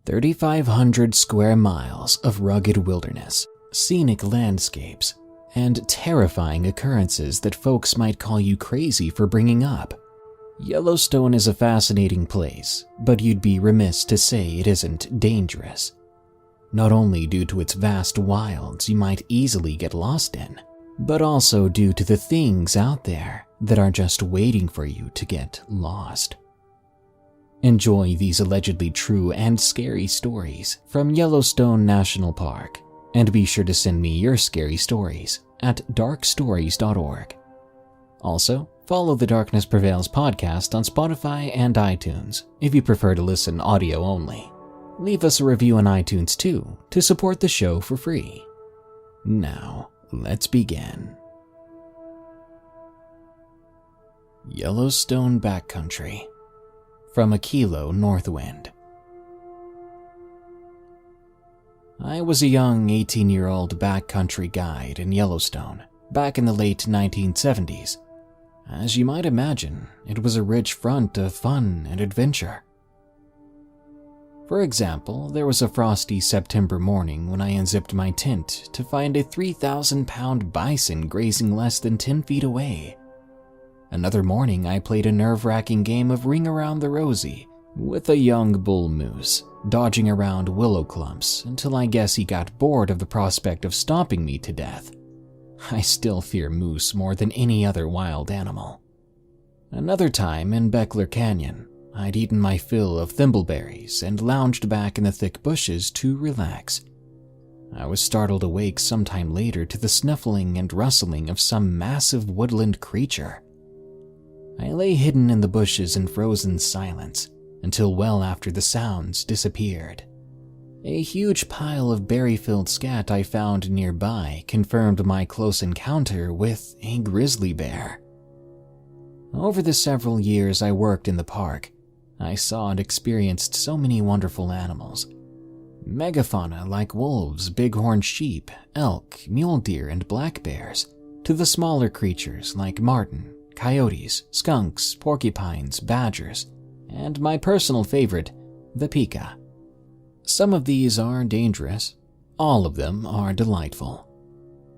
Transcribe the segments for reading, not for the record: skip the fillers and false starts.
3,500 square miles of rugged wilderness, scenic landscapes, and terrifying occurrences that folks might call you crazy for bringing up. Yellowstone is a fascinating place, but you'd be remiss to say it isn't dangerous. Not only due to its vast wilds you might easily get lost in, but also due to the things out there that are just waiting for you to get lost. Enjoy these allegedly true and scary stories from Yellowstone National Park, and be sure to send me your scary stories at darkstories.org. Also, follow the Darkness Prevails podcast on Spotify and iTunes if you prefer to listen audio only. Leave us a review on iTunes too to support the show for free. Now, let's begin. Yellowstone Backcountry from Aquilo Northwind. I was a young 18-year-old backcountry guide in Yellowstone back in the late 1970s. As you might imagine, it was a rich front of fun and adventure. For example, there was a frosty September morning when I unzipped my tent to find a 3,000-pound bison grazing less than 10 feet away. Another morning, I played a nerve-wracking game of Ring Around the Rosie with a young bull moose, dodging around willow clumps until I guess he got bored of the prospect of stomping me to death. I still fear moose more than any other wild animal. Another time in Beckler Canyon, I'd eaten my fill of thimbleberries and lounged back in the thick bushes to relax. I was startled awake sometime later to the snuffling and rustling of some massive woodland creature. I lay hidden in the bushes in frozen silence until well after the sounds disappeared. A huge pile of berry-filled scat I found nearby confirmed my close encounter with a grizzly bear. Over the several years I worked in the park, I saw and experienced so many wonderful animals. Megafauna like wolves, bighorn sheep, elk, mule deer, and black bears, to the smaller creatures like marten, coyotes, skunks, porcupines, badgers, and my personal favorite, the pika. Some of these are dangerous. All of them are delightful.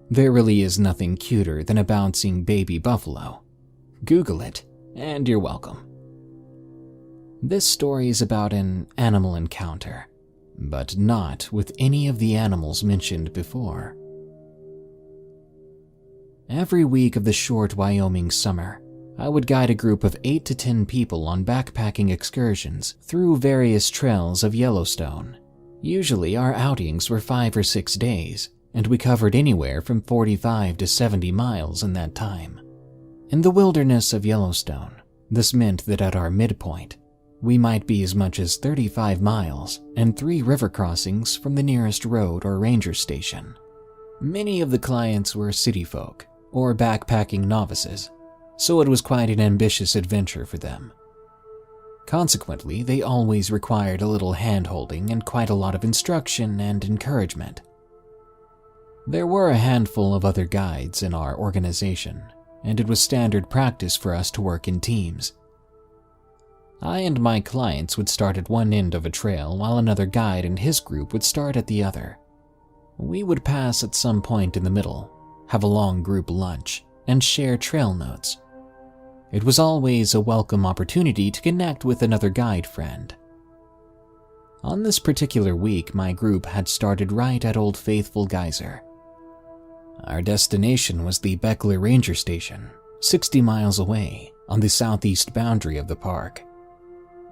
There really is nothing cuter than a bouncing baby buffalo. Google it, and you're welcome. This story is about an animal encounter, but not with any of the animals mentioned before. Every week of the short Wyoming summer, I would guide a group of 8 to 10 people on backpacking excursions through various trails of Yellowstone. Usually our outings were 5 or 6 days, and we covered anywhere from 45 to 70 miles in that time. In the wilderness of Yellowstone, this meant that at our midpoint, we might be as much as 35 miles and 3 river crossings from the nearest road or ranger station. Many of the clients were city folk or backpacking novices, so it was quite an ambitious adventure for them. Consequently, they always required a little hand-holding and quite a lot of instruction and encouragement. There were a handful of other guides in our organization, and it was standard practice for us to work in teams. I and my clients would start at one end of a trail while another guide and his group would start at the other. We would pass at some point in the middle, have a long group lunch, and share trail notes. It was always a welcome opportunity to connect with another guide friend. On this particular week, my group had started right at Old Faithful Geyser. Our destination was the Beckler Ranger Station, 60 miles away, on the southeast boundary of the park.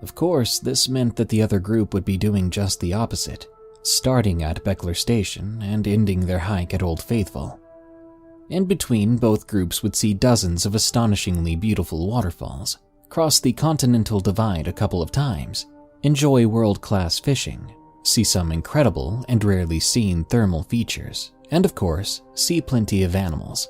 Of course, this meant that the other group would be doing just the opposite, starting at Beckler Station and ending their hike at Old Faithful. In between, both groups would see dozens of astonishingly beautiful waterfalls, cross the Continental Divide a couple of times, enjoy world-class fishing, see some incredible and rarely seen thermal features, and of course, see plenty of animals.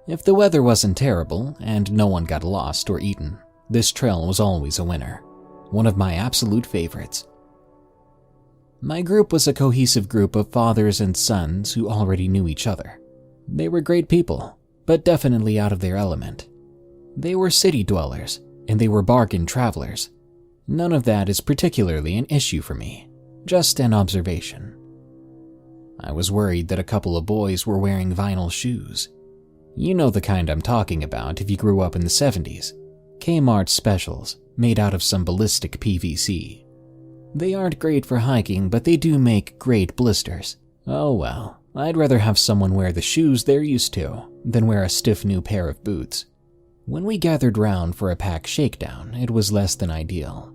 If the weather wasn't terrible and no one got lost or eaten, this trail was always a winner. One of my absolute favorites. My group was a cohesive group of fathers and sons who already knew each other. They were great people, but definitely out of their element. They were city dwellers, and they were bargain travelers. None of that is particularly an issue for me. Just an observation. I was worried that a couple of boys were wearing vinyl shoes. You know the kind I'm talking about if you grew up in the 70s. Kmart specials, made out of some ballistic PVC. They aren't great for hiking, but they do make great blisters. Oh well, I'd rather have someone wear the shoes they're used to than wear a stiff new pair of boots. When we gathered round for a pack shakedown, it was less than ideal.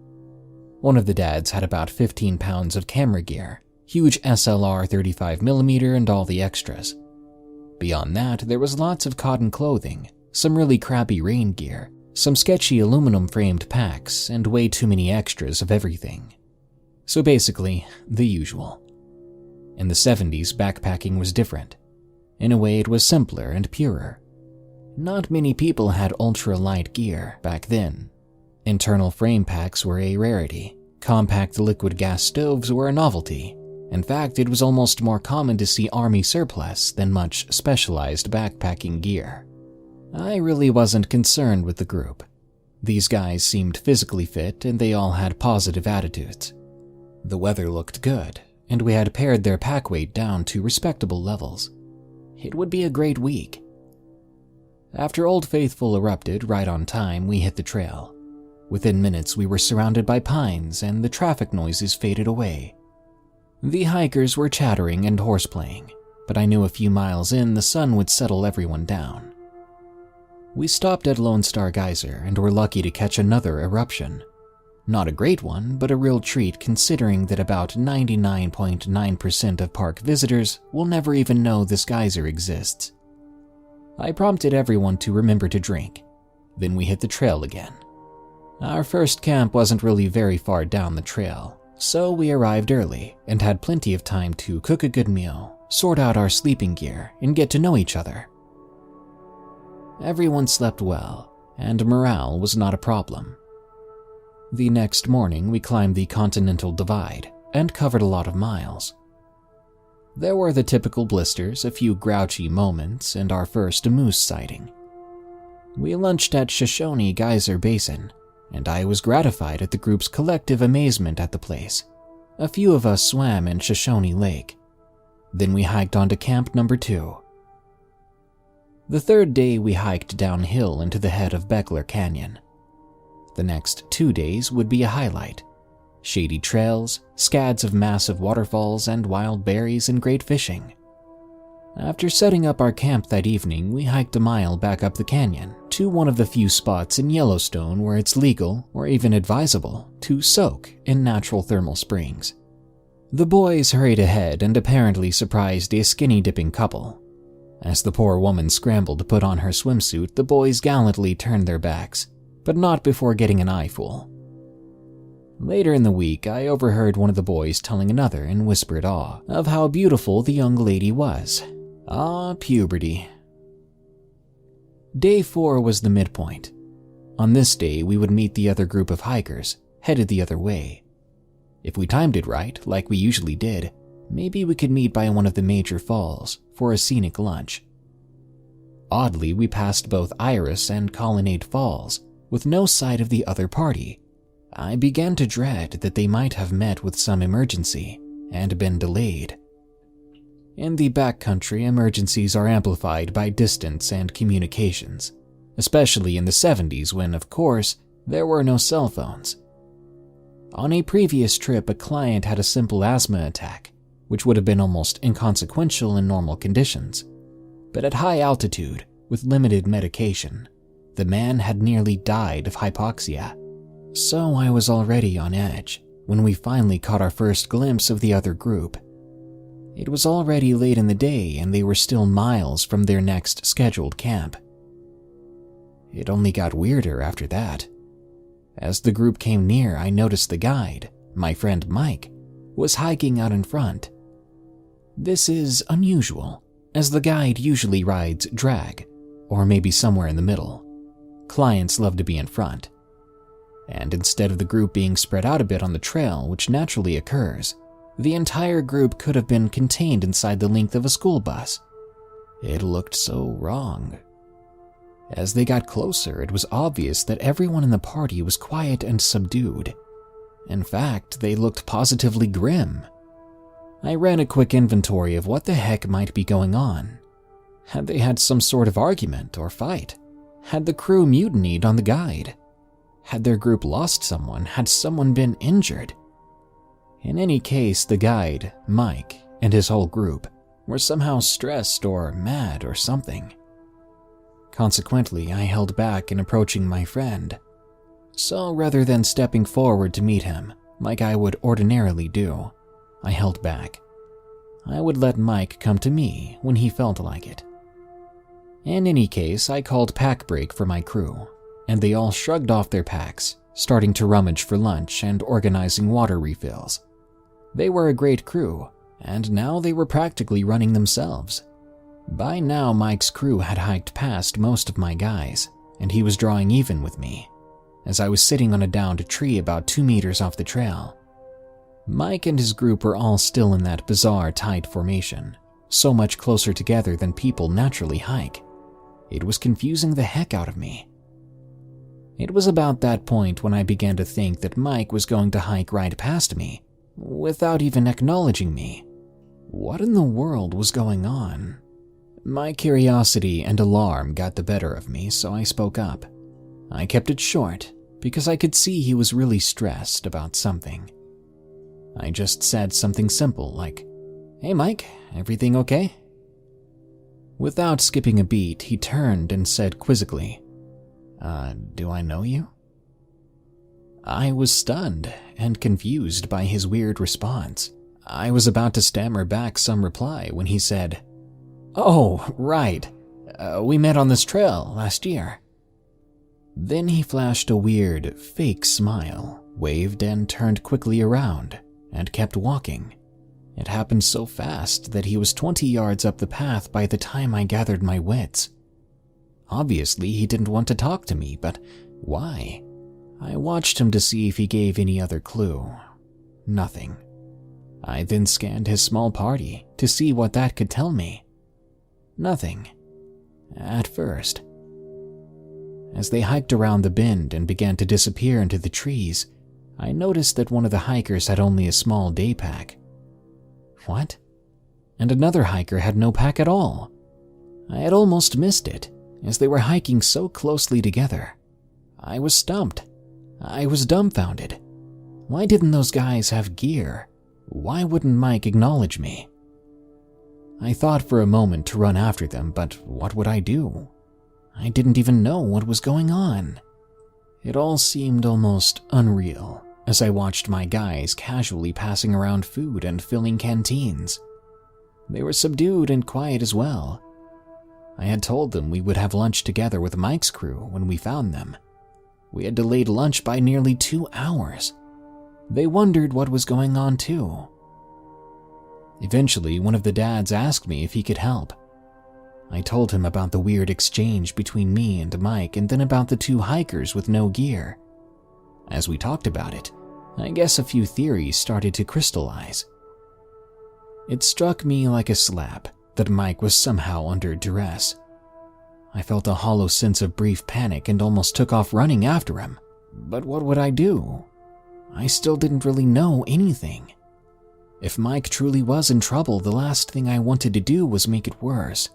One of the dads had about 15 pounds of camera gear, huge SLR 35mm and all the extras. Beyond that, there was lots of cotton clothing, some really crappy rain gear, some sketchy aluminum-framed packs, and way too many extras of everything. So basically, the usual. In the 70s, backpacking was different. In a way, it was simpler and purer. Not many people had ultra-light gear back then. Internal frame packs were a rarity. Compact liquid gas stoves were a novelty. In fact, it was almost more common to see army surplus than much specialized backpacking gear. I really wasn't concerned with the group. These guys seemed physically fit and they all had positive attitudes. The weather looked good, and we had pared their pack weight down to respectable levels. It would be a great week. After Old Faithful erupted right on time, we hit the trail. Within minutes, we were surrounded by pines and the traffic noises faded away. The hikers were chattering and horseplaying, but I knew a few miles in the sun would settle everyone down. We stopped at Lone Star Geyser and were lucky to catch another eruption. Not a great one, but a real treat considering that about 99.9% of park visitors will never even know this geyser exists. I prompted everyone to remember to drink. Then we hit the trail again. Our first camp wasn't really very far down the trail, so we arrived early and had plenty of time to cook a good meal, sort out our sleeping gear, and get to know each other. Everyone slept well, and morale was not a problem. The next morning, we climbed the Continental Divide and covered a lot of miles. There were the typical blisters, a few grouchy moments, and our first moose sighting. We lunched at Shoshone Geyser Basin, and I was gratified at the group's collective amazement at the place. A few of us swam in Shoshone Lake. Then we hiked on to camp number 2. The third day, we hiked downhill into the head of Beckler Canyon. The next 2 days would be a highlight. Shady trails, scads of massive waterfalls, and wild berries and great fishing. After setting up our camp that evening, we hiked a mile back up the canyon to one of the few spots in Yellowstone where it's legal, or even advisable, to soak in natural thermal springs. The boys hurried ahead and apparently surprised a skinny-dipping couple. As the poor woman scrambled to put on her swimsuit, the boys gallantly turned their backs, but not before getting an eyeful. Later in the week, I overheard one of the boys telling another in whispered awe of how beautiful the young lady was. Ah, puberty. Day 4 was the midpoint. On this day, we would meet the other group of hikers, headed the other way. If we timed it right, like we usually did, maybe we could meet by one of the major falls for a scenic lunch. Oddly, we passed both Iris and Colonnade Falls, with no sight of the other party. I began to dread that they might have met with some emergency and been delayed. In the backcountry, emergencies are amplified by distance and communications, especially in the 70s when, of course, there were no cell phones. On a previous trip, a client had a simple asthma attack, which would have been almost inconsequential in normal conditions. But at high altitude, with limited medication, the man had nearly died of hypoxia. So I was already on edge when we finally caught our first glimpse of the other group. It was already late in the day and they were still miles from their next scheduled camp. It only got weirder after that. As the group came near, I noticed the guide, my friend Mike, was hiking out in front. This is unusual, as the guide usually rides drag, or maybe somewhere in the middle. Clients love to be in front. And instead of the group being spread out a bit on the trail, which naturally occurs, the entire group could have been contained inside the length of a school bus. It looked so wrong. As they got closer, it was obvious that everyone in the party was quiet and subdued. In fact, they looked positively grim. I ran a quick inventory of what the heck might be going on. Had they had some sort of argument or fight? Had the crew mutinied on the guide? Had their group lost someone? Had someone been injured? In any case, the guide, Mike, and his whole group were somehow stressed or mad or something. Consequently, I held back in approaching my friend. So rather than stepping forward to meet him, like I would ordinarily do, I held back. I would let Mike come to me when he felt like it. In any case, I called pack break for my crew, and they all shrugged off their packs, starting to rummage for lunch and organizing water refills. They were a great crew, and now they were practically running themselves. By now, Mike's crew had hiked past most of my guys, and he was drawing even with me, as I was sitting on a downed tree about 2 meters off the trail. Mike and his group were all still in that bizarre tight formation, so much closer together than people naturally hike. It was confusing the heck out of me. It was about that point when I began to think that Mike was going to hike right past me, without even acknowledging me. What in the world was going on? My curiosity and alarm got the better of me, so I spoke up. I kept it short, because I could see he was really stressed about something. I just said something simple like, "Hey Mike, everything okay?" Without skipping a beat, he turned and said quizzically, "Do I know you?" I was stunned and confused by his weird response. I was about to stammer back some reply when he said, "Oh, right. We met on this trail last year." Then he flashed a weird, fake smile, waved and turned quickly around, and kept walking. It happened so fast that he was 20 yards up the path by the time I gathered my wits. Obviously, he didn't want to talk to me, but why? I watched him to see if he gave any other clue. Nothing. I then scanned his small party to see what that could tell me. Nothing. At first. As they hiked around the bend and began to disappear into the trees, I noticed that one of the hikers had only a small day pack. What? And another hiker had no pack at all. I had almost missed it, as they were hiking so closely together. I was stumped. I was dumbfounded. Why didn't those guys have gear? Why wouldn't Mike acknowledge me? I thought for a moment to run after them, but what would I do? I didn't even know what was going on. It all seemed almost unreal as I watched my guys casually passing around food and filling canteens. They were subdued and quiet as well. I had told them we would have lunch together with Mike's crew when we found them. We had delayed lunch by nearly 2 hours. They wondered what was going on too. Eventually, one of the dads asked me if he could help. I told him about the weird exchange between me and Mike and then about the 2 hikers with no gear. As we talked about it, I guess a few theories started to crystallize. It struck me like a slap that Mike was somehow under duress. I felt a hollow sense of brief panic and almost took off running after him. But what would I do? I still didn't really know anything. If Mike truly was in trouble, the last thing I wanted to do was make it worse.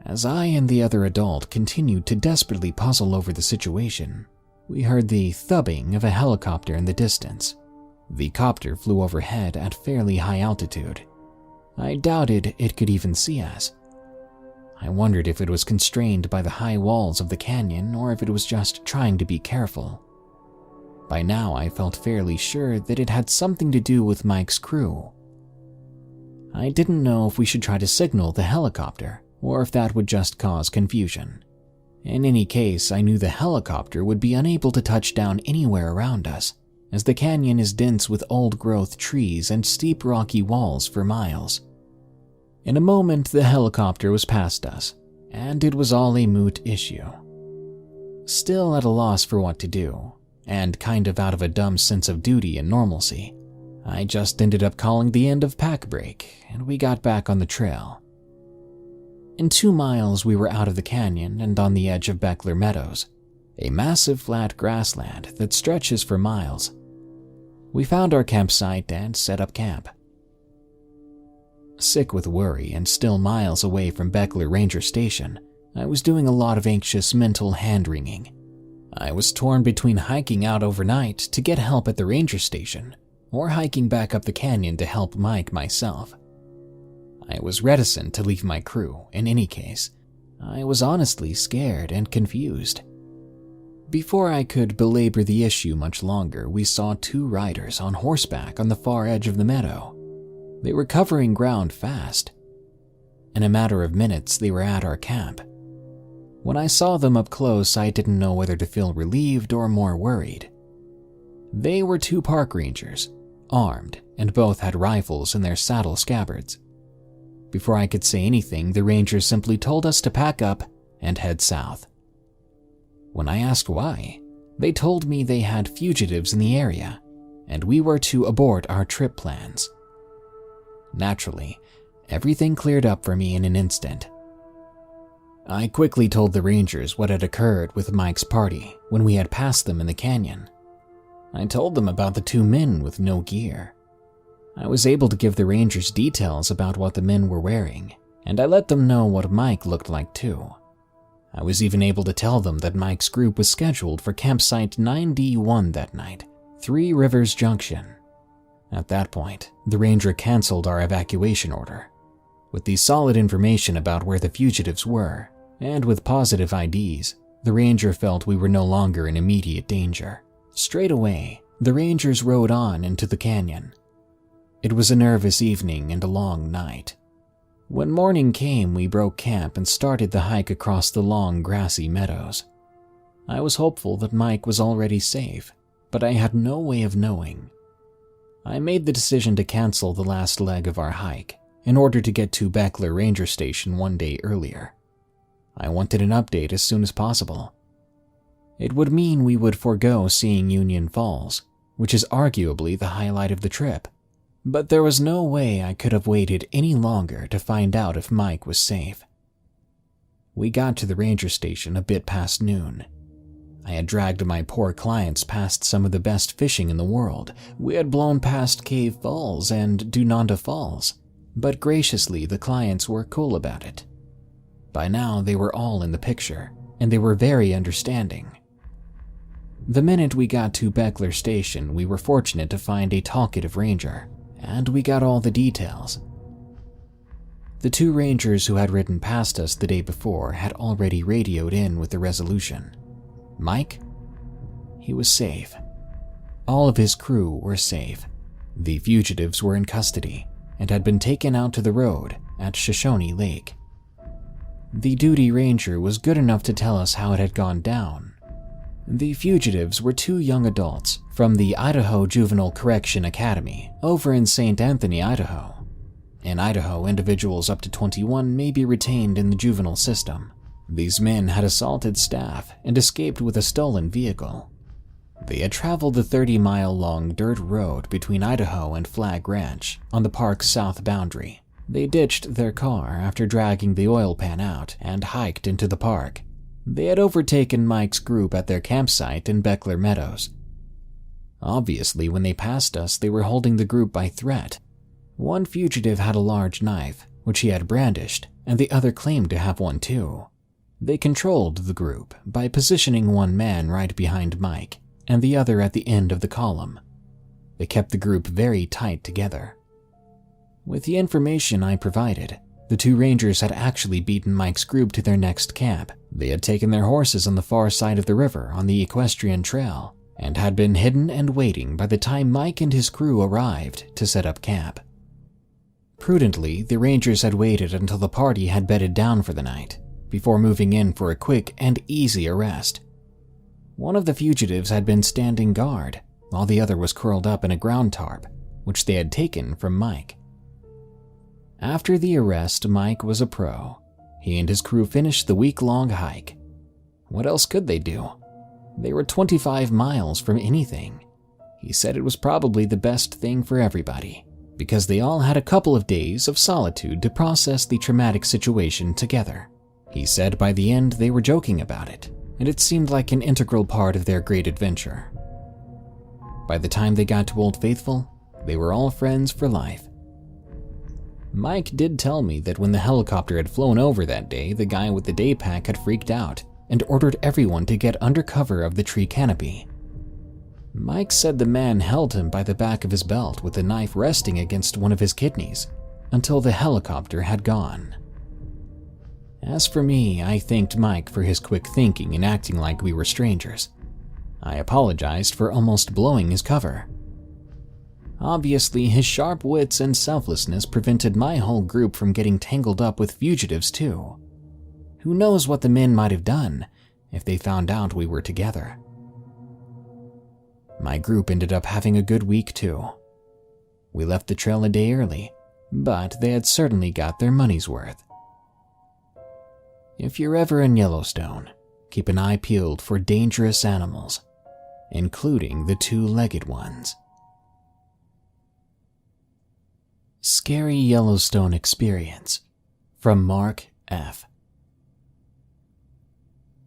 As I and the other adult continued to desperately puzzle over the situation, we heard the thubbing of a helicopter in the distance. The copter flew overhead at fairly high altitude. I doubted it could even see us. I wondered if it was constrained by the high walls of the canyon or if it was just trying to be careful. By now, I felt fairly sure that it had something to do with Mike's crew. I didn't know if we should try to signal the helicopter or if that would just cause confusion. In any case, I knew the helicopter would be unable to touch down anywhere around us, as the canyon is dense with old-growth trees and steep rocky walls for miles. In a moment, the helicopter was past us, and it was all a moot issue. Still at a loss for what to do, and kind of out of a dumb sense of duty and normalcy, I just ended up calling the end of pack break, and we got back on the trail. In 2 miles, we were out of the canyon and on the edge of Beckler Meadows. a massive flat grassland that stretches for miles. We found our campsite and set up camp. Sick with worry and still miles away from Beckler Ranger Station, I was doing a lot of anxious mental hand-wringing. I was torn between hiking out overnight to get help at the ranger station or hiking back up the canyon to help Mike myself. I was reticent to leave my crew in any case. I was honestly scared and confused. Before I could belabor the issue much longer, we saw 2 riders on horseback on the far edge of the meadow. They were covering ground fast. In a matter of minutes, they were at our camp. When I saw them up close, I didn't know whether to feel relieved or more worried. They were 2 park rangers, armed, and both had rifles in their saddle scabbards. Before I could say anything, the rangers simply told us to pack up and head south. When I asked why, they told me they had fugitives in the area, and we were to abort our trip plans. Naturally, everything cleared up for me in an instant. I quickly told the rangers what had occurred with Mike's party when we had passed them in the canyon. I told them about the 2 men with no gear. I was able to give the rangers details about what the men were wearing, and I let them know what Mike looked like too. I was even able to tell them that Mike's group was scheduled for campsite 9D1 that night, 3 Rivers Junction. At that point, the ranger canceled our evacuation order. With the solid information about where the fugitives were, and with positive IDs, the ranger felt we were no longer in immediate danger. Straight away, the rangers rode on into the canyon. It was a nervous evening and a long night. When morning came, we broke camp and started the hike across the long grassy meadows. I was hopeful that Mike was already safe, but I had no way of knowing. I made the decision to cancel the last leg of our hike in order to get to Beckler Ranger Station one day earlier. I wanted an update as soon as possible. It would mean we would forego seeing Union Falls, which is arguably the highlight of the trip. But there was no way I could have waited any longer to find out if Mike was safe. We got to the ranger station a bit past noon. I had dragged my poor clients past some of the best fishing in the world. We had blown past Cave Falls and Dunanda Falls, but graciously the clients were cool about it. By now they were all in the picture, and they were very understanding. The minute we got to Beckler Station, we were fortunate to find a talkative ranger, and we got all the details. The 2 rangers who had ridden past us the day before had already radioed in with the resolution. Mike? He was safe. All of his crew were safe. The fugitives were in custody and had been taken out to the road at Shoshone Lake. The duty ranger was good enough to tell us how it had gone down. The fugitives were 2 young adults from the Idaho Juvenile Correction Academy over in St. Anthony, Idaho. In Idaho, individuals up to 21 may be retained in the juvenile system. These men had assaulted staff and escaped with a stolen vehicle. They had traveled the 30-mile-long dirt road between Idaho and Flag Ranch on the park's south boundary. They ditched their car after dragging the oil pan out and hiked into the park. They had overtaken Mike's group at their campsite in Beckler Meadows. Obviously, when they passed us, they were holding the group by threat. One fugitive had a large knife, which he had brandished, and the other claimed to have one too. They controlled the group by positioning one man right behind Mike and the other at the end of the column. They kept the group very tight together. With the information I provided, the 2 rangers had actually beaten Mike's group to their next camp. They had taken their horses on the far side of the river on the equestrian trail and had been hidden and waiting by the time Mike and his crew arrived to set up camp. Prudently, the rangers had waited until the party had bedded down for the night before moving in for a quick and easy arrest. One of the fugitives had been standing guard, while the other was curled up in a ground tarp, which they had taken from Mike. After the arrest, Mike was a pro. He and his crew finished the week-long hike. What else could they do? They were 25 miles from anything. He said it was probably the best thing for everybody, because they all had a couple of days of solitude to process the traumatic situation together. He said by the end they were joking about it, and it seemed like an integral part of their great adventure. By the time they got to Old Faithful, they were all friends for life. Mike did tell me that when the helicopter had flown over that day, the guy with the day pack had freaked out and ordered everyone to get under cover of the tree canopy. Mike said the man held him by the back of his belt with the knife resting against one of his kidneys until the helicopter had gone. As for me, I thanked Mike for his quick thinking and acting like we were strangers. I apologized for almost blowing his cover. Obviously, his sharp wits and selflessness prevented my whole group from getting tangled up with fugitives too. Who knows what the men might have done if they found out we were together. My group ended up having a good week too. We left the trail a day early, but they had certainly got their money's worth. If you're ever in Yellowstone, keep an eye peeled for dangerous animals, including the two-legged ones. Scary Yellowstone Experience from Mark F.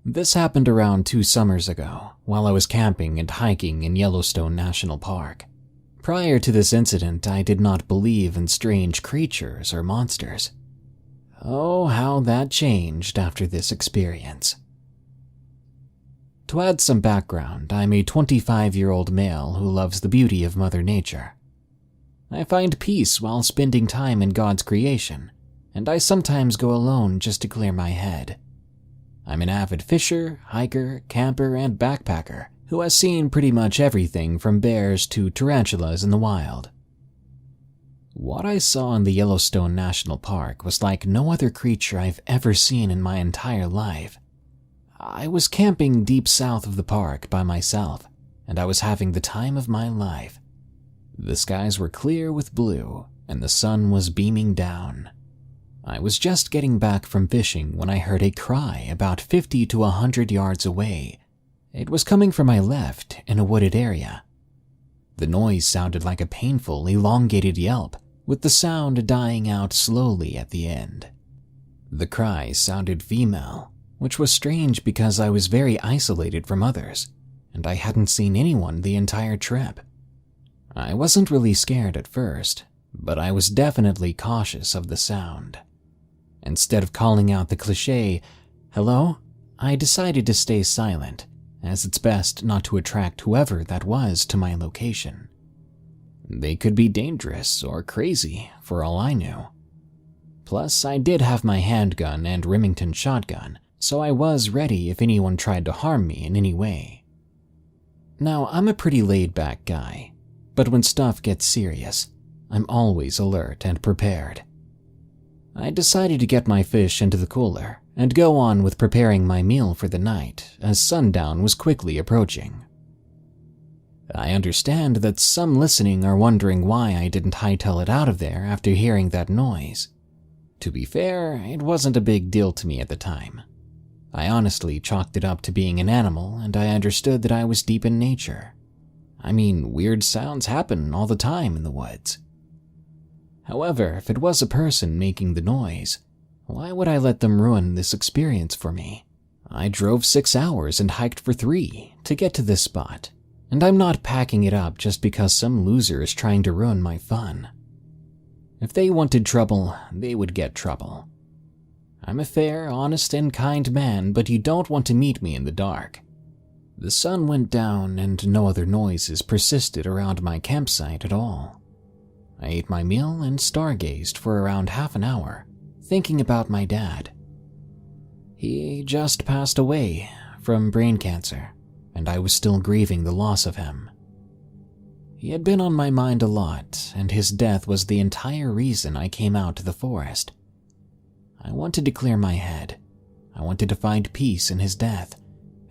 This happened around 2 summers ago while I was camping and hiking in Yellowstone National Park. Prior to this incident, I did not believe in strange creatures or monsters. Oh, how that changed after this experience. To add some background, I'm a 25-year-old male who loves the beauty of Mother Nature. I find peace while spending time in God's creation, and I sometimes go alone just to clear my head. I'm an avid fisher, hiker, camper, and backpacker who has seen pretty much everything from bears to tarantulas in the wild. What I saw in the Yellowstone National Park was like no other creature I've ever seen in my entire life. I was camping deep south of the park by myself, and I was having the time of my life. The skies were clear with blue, and the sun was beaming down. I was just getting back from fishing when I heard a cry about 50 to 100 yards away. It was coming from my left in a wooded area. The noise sounded like a painful, elongated yelp, with the sound dying out slowly at the end. The cry sounded female, which was strange because I was very isolated from others, and I hadn't seen anyone the entire trip. I wasn't really scared at first, but I was definitely cautious of the sound. Instead of calling out the cliché, "Hello?" I decided to stay silent, as it's best not to attract whoever that was to my location. They could be dangerous or crazy, for all I knew. Plus, I did have my handgun and Remington shotgun, so I was ready if anyone tried to harm me in any way. Now, I'm a pretty laid-back guy, but when stuff gets serious, I'm always alert and prepared. I decided to get my fish into the cooler and go on with preparing my meal for the night as sundown was quickly approaching. I understand that some listening are wondering why I didn't hightail it out of there after hearing that noise. To be fair, it wasn't a big deal to me at the time. I honestly chalked it up to being an animal, and I understood that I was deep in nature. I mean, weird sounds happen all the time in the woods. However, if it was a person making the noise, why would I let them ruin this experience for me? I drove 6 hours and hiked for 3 to get to this spot, and I'm not packing it up just because some loser is trying to ruin my fun. If they wanted trouble, they would get trouble. I'm a fair, honest, and kind man, but you don't want to meet me in the dark. The sun went down and no other noises persisted around my campsite at all. I ate my meal and stargazed for around half an hour, thinking about my dad. He just passed away from brain cancer, and I was still grieving the loss of him. He had been on my mind a lot, and his death was the entire reason I came out to the forest. I wanted to clear my head. I wanted to find peace in his death,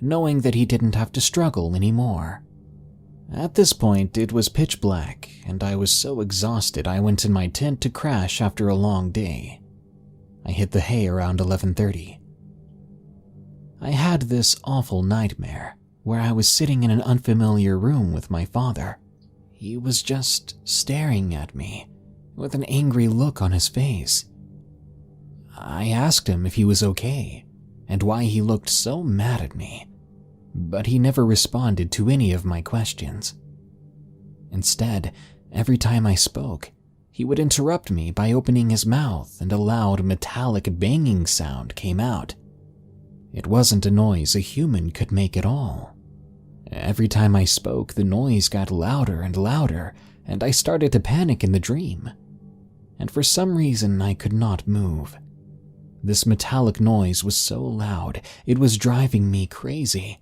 knowing that he didn't have to struggle anymore. At this point, it was pitch black, and I was so exhausted I went in my tent to crash after a long day. I hit the hay around 11:30. I had this awful nightmare where I was sitting in an unfamiliar room with my father. He was just staring at me with an angry look on his face. I asked him if he was okay, and why he looked so mad at me, but he never responded to any of my questions. Instead, every time I spoke, he would interrupt me by opening his mouth and a loud metallic banging sound came out. It wasn't a noise a human could make at all. Every time I spoke, the noise got louder and louder, and I started to panic in the dream. And for some reason, I could not move. This metallic noise was so loud, it was driving me crazy.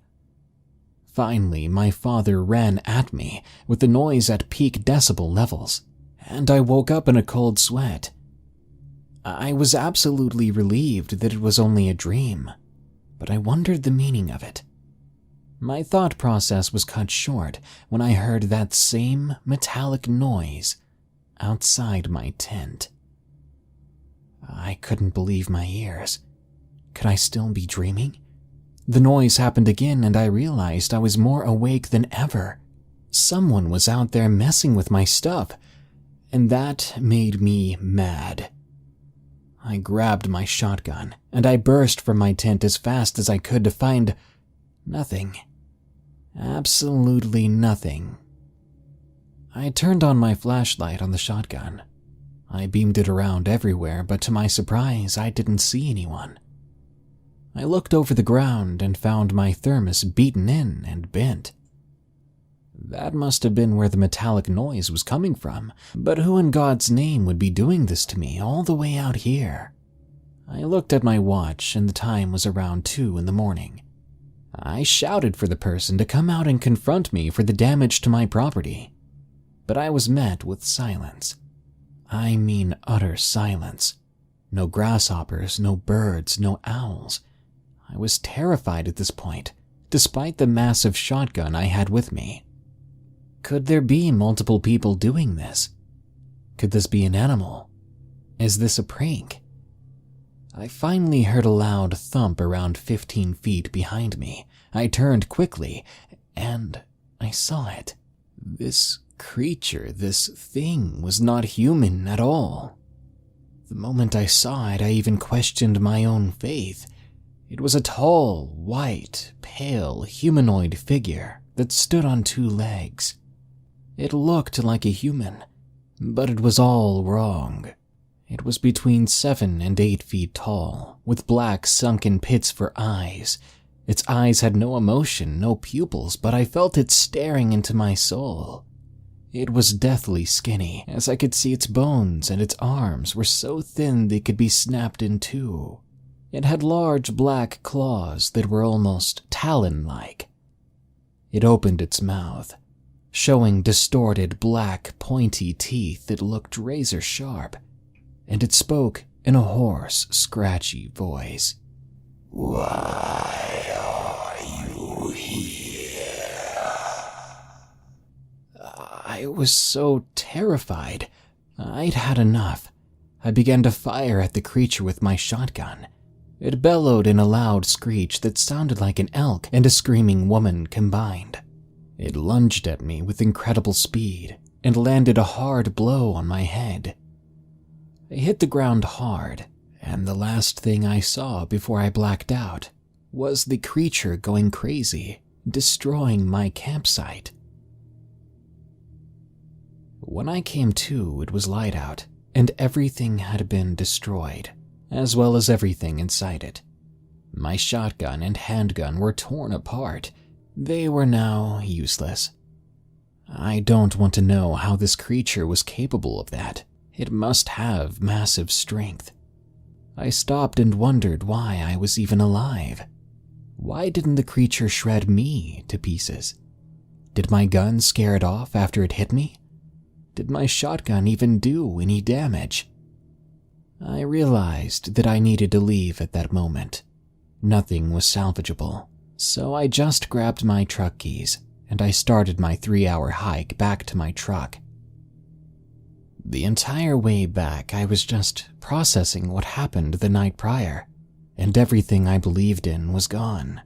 Finally, my father ran at me with the noise at peak decibel levels, and I woke up in a cold sweat. I was absolutely relieved that it was only a dream, but I wondered the meaning of it. My thought process was cut short when I heard that same metallic noise outside my tent. I couldn't believe my ears. Could I still be dreaming? The noise happened again and I realized I was more awake than ever. Someone was out there messing with my stuff, and that made me mad. I grabbed my shotgun and I burst from my tent as fast as I could to find nothing. Absolutely nothing. I turned on my flashlight on the shotgun. I beamed it around everywhere, but to my surprise, I didn't see anyone. I looked over the ground and found my thermos beaten in and bent. That must have been where the metallic noise was coming from, but who in God's name would be doing this to me all the way out here? I looked at my watch and the time was around 2 in the morning. I shouted for the person to come out and confront me for the damage to my property, but I was met with silence. I mean utter silence. No grasshoppers, no birds, no owls. I was terrified at this point, despite the massive shotgun I had with me. Could there be multiple people doing this? Could this be an animal? Is this a prank? I finally heard a loud thump around 15 feet behind me. I turned quickly, and I saw it. This creature, this thing, was not human at all. The moment I saw it, I even questioned my own faith. It was a tall, white, pale, humanoid figure that stood on 2 legs. It looked like a human, but it was all wrong. It was between 7 and 8 feet tall, with black sunken pits for eyes. Its eyes had no emotion, no pupils, but I felt it staring into my soul. It was deathly skinny, as I could see its bones, and its arms were so thin they could be snapped in two. It had large black claws that were almost talon-like. It opened its mouth, showing distorted black pointy teeth that looked razor-sharp, and it spoke in a hoarse, scratchy voice. "Why are you here?" I was so terrified. I'd had enough. I began to fire at the creature with my shotgun. It bellowed in a loud screech that sounded like an elk and a screaming woman combined. It lunged at me with incredible speed and landed a hard blow on my head. I hit the ground hard, and the last thing I saw before I blacked out was the creature going crazy, destroying my campsite. When I came to, it was light out, and everything had been destroyed, as well as everything inside it. My shotgun and handgun were torn apart. They were now useless. I don't want to know how this creature was capable of that. It must have massive strength. I stopped and wondered why I was even alive. Why didn't the creature shred me to pieces? Did my gun scare it off after it hit me? Did my shotgun even do any damage? I realized that I needed to leave at that moment. Nothing was salvageable, so I just grabbed my truck keys and I started my 3-hour hike back to my truck. The entire way back, I was just processing what happened the night prior, and everything I believed in was gone.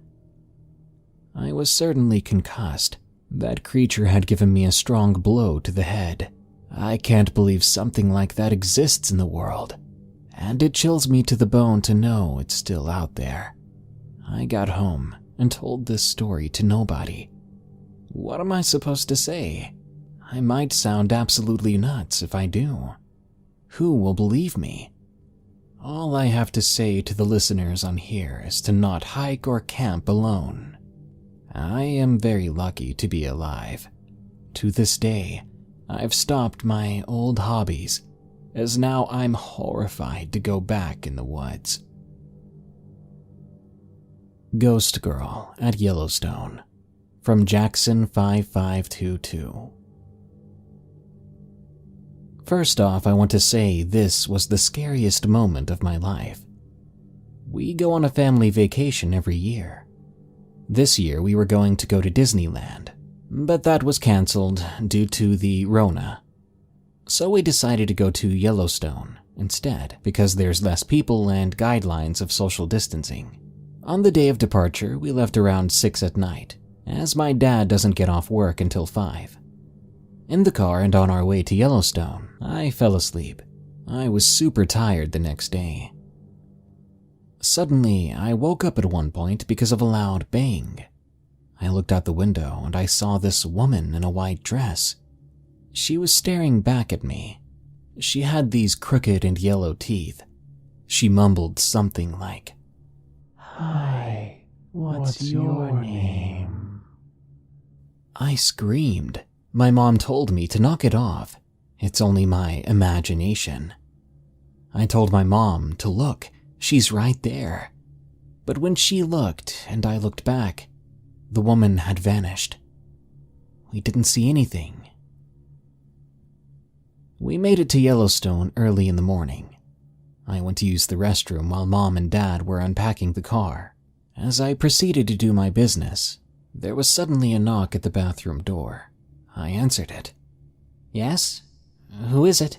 I was certainly concussed. That creature had given me a strong blow to the head. I can't believe something like that exists in the world, and it chills me to the bone to know it's still out there. I got home and told this story to nobody. What am I supposed to say? I might sound absolutely nuts if I do. Who will believe me? All I have to say to the listeners on here is to not hike or camp alone. I am very lucky to be alive. To this day, I've stopped my old hobbies, as now I'm horrified to go back in the woods. Ghost Girl at Yellowstone, from Jackson5522. First off, I want to say this was the scariest moment of my life. We go on a family vacation every year. This year we were going to go to Disneyland, but that was canceled due to the Rona. So we decided to go to Yellowstone instead, because there's less people and guidelines of social distancing. On the day of departure, we left around 6 at night, as my dad doesn't get off work until 5. In the car and on our way to Yellowstone, I fell asleep. I was super tired the next day. Suddenly, I woke up at one point because of a loud bang. I looked out the window and I saw this woman in a white dress. She was staring back at me. She had these crooked and yellow teeth. She mumbled something like, "Hi, what's your name?" I screamed. My mom told me to knock it off. It's only my imagination. I told my mom to look. She's right there. But when she looked and I looked back, the woman had vanished. We didn't see anything. We made it to Yellowstone early in the morning. I went to use the restroom while Mom and Dad were unpacking the car. As I proceeded to do my business, there was suddenly a knock at the bathroom door. I answered it. "Yes? Who is it?"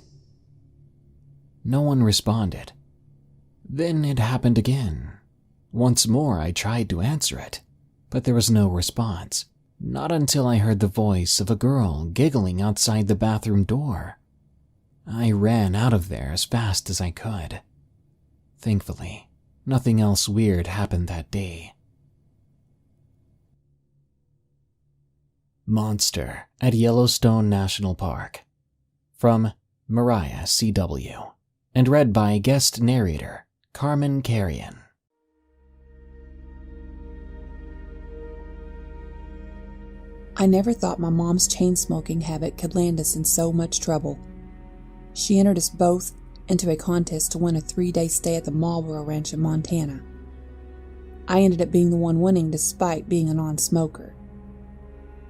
No one responded. Then it happened again. Once more I tried to answer it, but there was no response. Not until I heard the voice of a girl giggling outside the bathroom door. I ran out of there as fast as I could. Thankfully, nothing else weird happened that day. Monster at Yellowstone National Park, from Mariah C.W., and read by guest narrator Carmen Carrion. I never thought my mom's chain-smoking habit could land us in so much trouble. She entered us both into a contest to win a 3-day stay at the Marlboro Ranch in Montana. I ended up being the one winning despite being a non-smoker.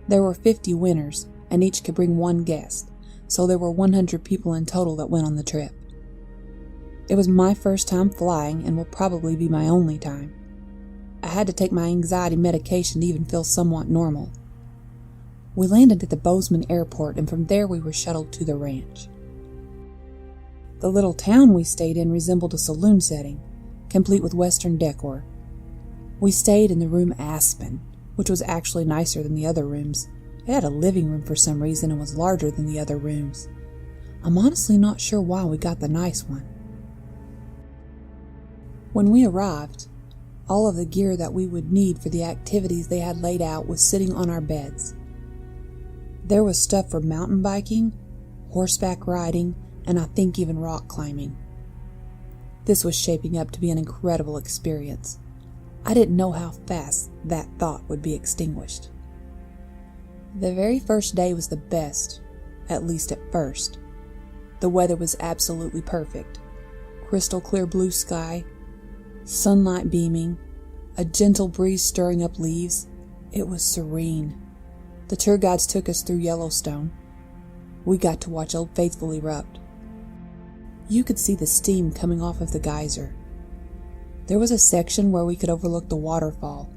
There were 50 winners, and each could bring one guest, so there were 100 people in total that went on the trip. It was my first time flying and will probably be my only time. I had to take my anxiety medication to even feel somewhat normal. We landed at the Bozeman Airport, and from there we were shuttled to the ranch. The little town we stayed in resembled a saloon setting, complete with Western decor. We stayed in the room Aspen, which was actually nicer than the other rooms. It had a living room for some reason and was larger than the other rooms. I'm honestly not sure why we got the nice one. When we arrived, all of the gear that we would need for the activities they had laid out was sitting on our beds. There was stuff for mountain biking, horseback riding, and I think even rock climbing. This was shaping up to be an incredible experience. I didn't know how fast that thought would be extinguished. The very first day was the best, at least at first. The weather was absolutely perfect. Crystal clear blue sky, sunlight beaming, a gentle breeze stirring up leaves. It was serene. The tour guides took us through Yellowstone. We got to watch Old Faithful erupt. You could see the steam coming off of the geyser. There was a section where we could overlook the waterfall.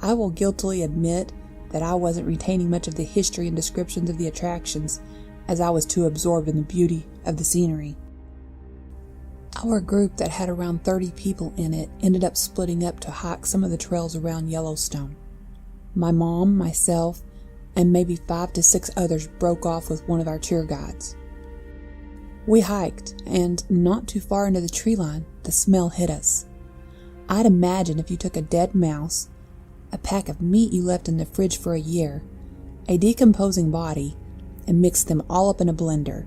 I will guiltily admit that I wasn't retaining much of the history and descriptions of the attractions, as I was too absorbed in the beauty of the scenery. Our group that had around 30 people in it ended up splitting up to hike some of the trails around Yellowstone. My mom, myself, and maybe 5 to 6 others broke off with one of our tour guides. We hiked, and not too far into the tree line, the smell hit us. I'd imagine if you took a dead mouse, a pack of meat you left in the fridge for a year, a decomposing body, and mixed them all up in a blender,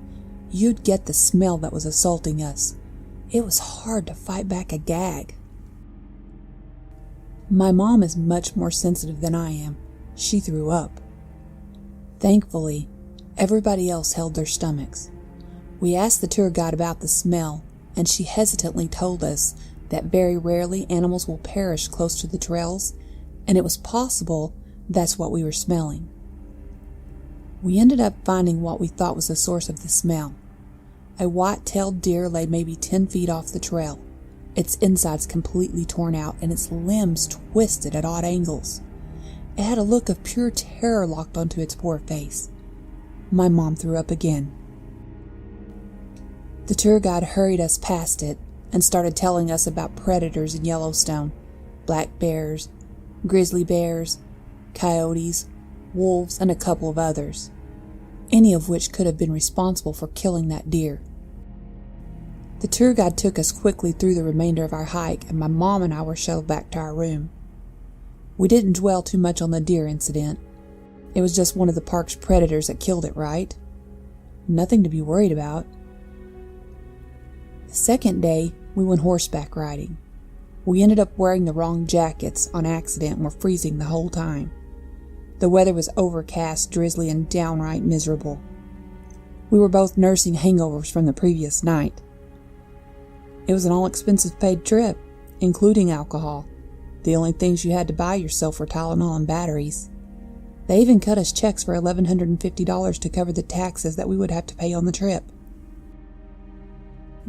you'd get the smell that was assaulting us. It was hard to fight back a gag. My mom is much more sensitive than I am. She threw up. Thankfully, everybody else held their stomachs. We asked the tour guide about the smell, and she hesitantly told us that very rarely animals will perish close to the trails, and it was possible that's what we were smelling. We ended up finding what we thought was the source of the smell. A white-tailed deer lay maybe 10 feet off the trail, its insides completely torn out and its limbs twisted at odd angles. It had a look of pure terror locked onto its poor face. My mom threw up again. The tour guide hurried us past it and started telling us about predators in Yellowstone: black bears, grizzly bears, coyotes, wolves, and a couple of others, any of which could have been responsible for killing that deer. The tour guide took us quickly through the remainder of our hike, and my mom and I were shuttled back to our room. We didn't dwell too much on the deer incident. It was just one of the park's predators that killed it, right? Nothing to be worried about. The second day, we went horseback riding. We ended up wearing the wrong jackets on accident and were freezing the whole time. The weather was overcast, drizzly, and downright miserable. We were both nursing hangovers from the previous night. It was an all-expenses paid trip, including alcohol. The only things you had to buy yourself were Tylenol and batteries. They even cut us checks for $1,150 to cover the taxes that we would have to pay on the trip.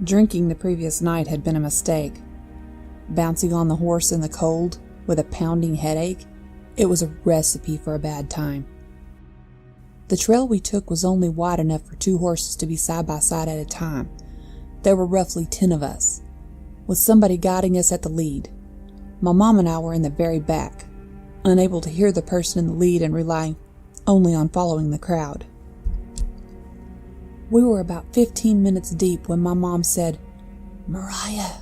Drinking the previous night had been a mistake. Bouncing on the horse in the cold with a pounding headache, it was a recipe for a bad time. The trail we took was only wide enough for 2 horses to be side by side at a time. There were roughly 10 of us, with somebody guiding us at the lead. My mom and I were in the very back, unable to hear the person in the lead and relying only on following the crowd. We were about 15 minutes deep when my mom said, "Mariah."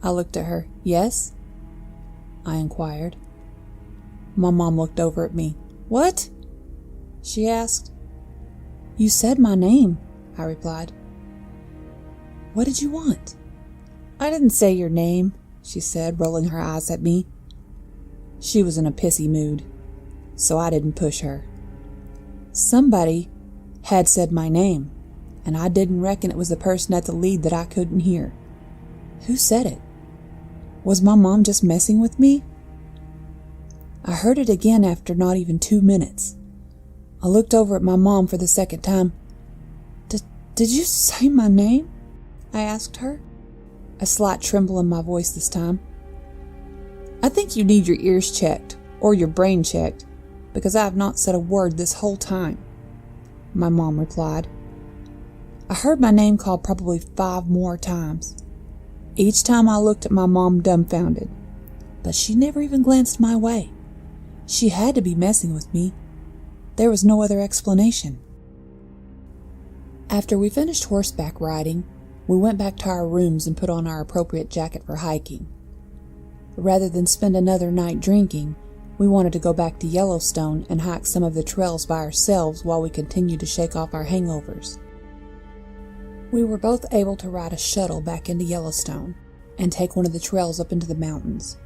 I looked at her. "Yes?" I inquired. My mom looked over at me. "What?" she asked. "You said my name," I replied. "What did you want?" "I didn't say your name," she said, rolling her eyes at me. She was in a pissy mood, so I didn't push her. Somebody had said my name, and I didn't reckon it was the person at the lead that I couldn't hear. Who said it? Was my mom just messing with me? I heard it again after not even 2 minutes. I looked over at my mom for the second time. Did you say my name?" I asked her, a slight tremble in my voice this time. "I think you need your ears checked, or your brain checked, because I have not said a word this whole time," my mom replied. I heard my name called probably 5 more times. Each time I looked at my mom dumbfounded, but she never even glanced my way. She had to be messing with me. There was no other explanation. After we finished horseback riding, we went back to our rooms and put on our appropriate jacket for hiking. Rather than spend another night drinking, we wanted to go back to Yellowstone and hike some of the trails by ourselves while we continued to shake off our hangovers. We were both able to ride a shuttle back into Yellowstone and take one of the trails up into the mountains.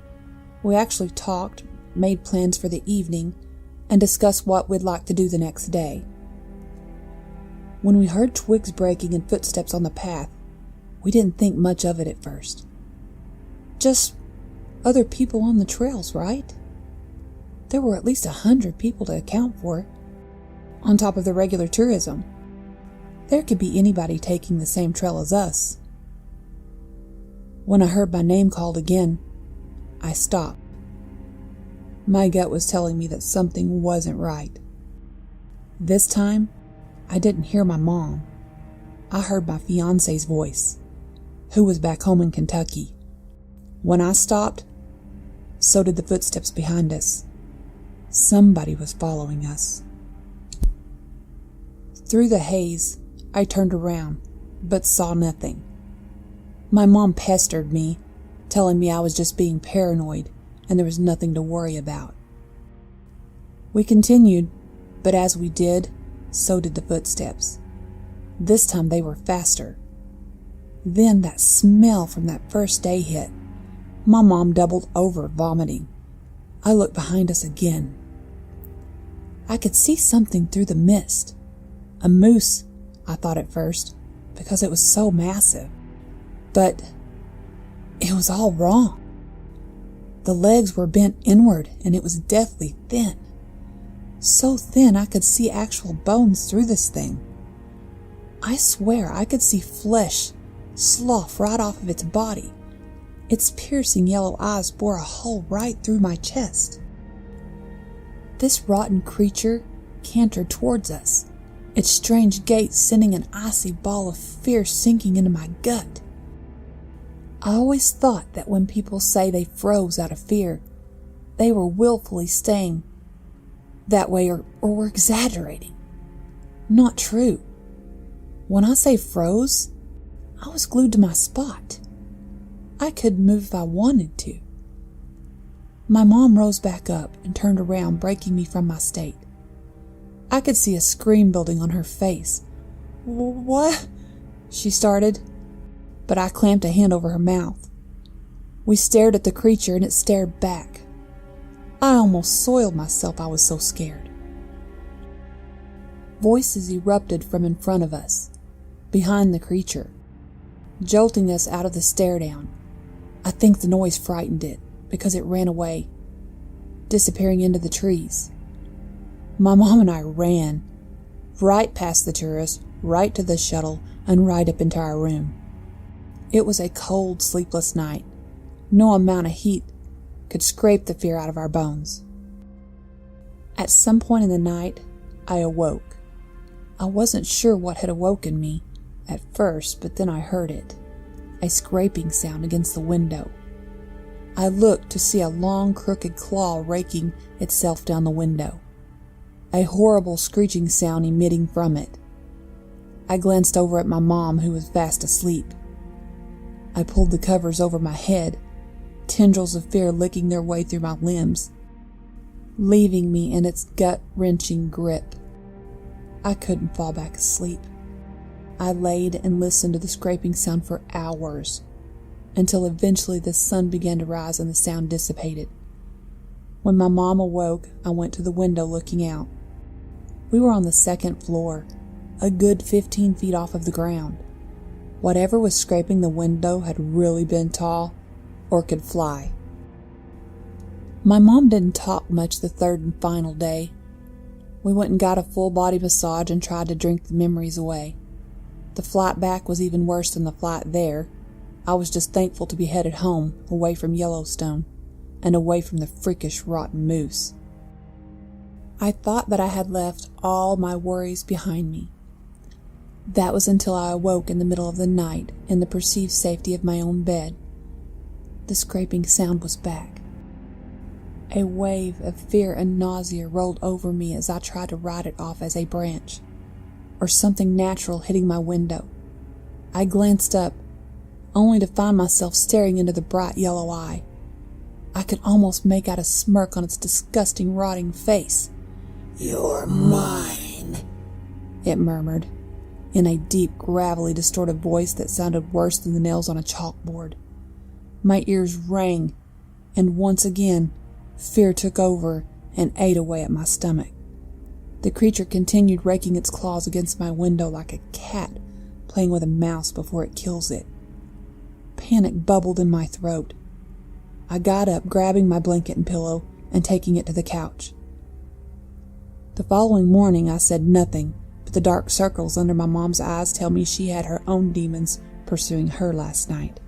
We actually talked, made plans for the evening, and discussed what we'd like to do the next day. When we heard twigs breaking and footsteps on the path, we didn't think much of it at first. Just other people on the trails, right? There were at least 100 people to account for, on top of the regular tourism. There could be anybody taking the same trail as us. When I heard my name called again, I stopped. My gut was telling me that something wasn't right. This time, I didn't hear my mom. I heard my fiance's voice, who was back home in Kentucky. When I stopped, so did the footsteps behind us. Somebody was following us. Through the haze, I turned around, but saw nothing. My mom pestered me, telling me I was just being paranoid and there was nothing to worry about. We continued, but as we did, so did the footsteps. This time they were faster. Then that smell from that first day hit. My mom doubled over, vomiting. I looked behind us again. I could see something through the mist. A moose, I thought at first, because it was so massive. But it was all wrong. The legs were bent inward and it was deathly thin. So thin I could see actual bones through this thing. I swear I could see flesh slough right off of its body. Its piercing yellow eyes bore a hole right through my chest. This rotten creature cantered towards us, its strange gait sending an icy ball of fear sinking into my gut. I always thought that when people say they froze out of fear, they were willfully staying that way or were exaggerating. Not true. When I say froze, I was glued to my spot. I couldn't move if I wanted to. My mom rose back up and turned around, breaking me from my state. I could see a scream building on her face. "What?" she started, but I clamped a hand over her mouth. We stared at the creature and it stared back. I almost soiled myself, I was so scared. Voices erupted from in front of us, behind the creature, jolting us out of the stare down. I think the noise frightened it, because it ran away, disappearing into the trees. My mom and I ran, right past the tourists, right to the shuttle, and right up into our room. It was a cold, sleepless night. No amount of heat could scrape the fear out of our bones. At some point in the night, I awoke. I wasn't sure what had awoken me at first, but then I heard it, a scraping sound against the window. I looked to see a long, crooked claw raking itself down the window, a horrible screeching sound emitting from it. I glanced over at my mom, who was fast asleep. I pulled the covers over my head, tendrils of fear licking their way through my limbs, leaving me in its gut-wrenching grip. I couldn't fall back asleep. I laid and listened to the scraping sound for hours, until eventually the sun began to rise and the sound dissipated. When my mom awoke, I went to the window looking out. We were on the second floor, a good 15 feet off of the ground. Whatever was scraping the window had really been tall or could fly. My mom didn't talk much the third and final day. We went and got a full-body massage and tried to drink the memories away. The flight back was even worse than the flight there. I was just thankful to be headed home, away from Yellowstone, and away from the freakish rotten moose. I thought that I had left all my worries behind me. That was until I awoke in the middle of the night in the perceived safety of my own bed. The scraping sound was back. A wave of fear and nausea rolled over me as I tried to write it off as a branch, or something natural hitting my window. I glanced up, only to find myself staring into the bright yellow eye. I could almost make out a smirk on its disgusting, rotting face. "You're mine," it murmured, in a deep, gravelly, distorted voice that sounded worse than the nails on a chalkboard. My ears rang, and once again, fear took over and ate away at my stomach. The creature continued raking its claws against my window like a cat playing with a mouse before it kills it. Panic bubbled in my throat. I got up, grabbing my blanket and pillow and taking it to the couch. The following morning I said nothing, but the dark circles under my mom's eyes tell me she had her own demons pursuing her last night.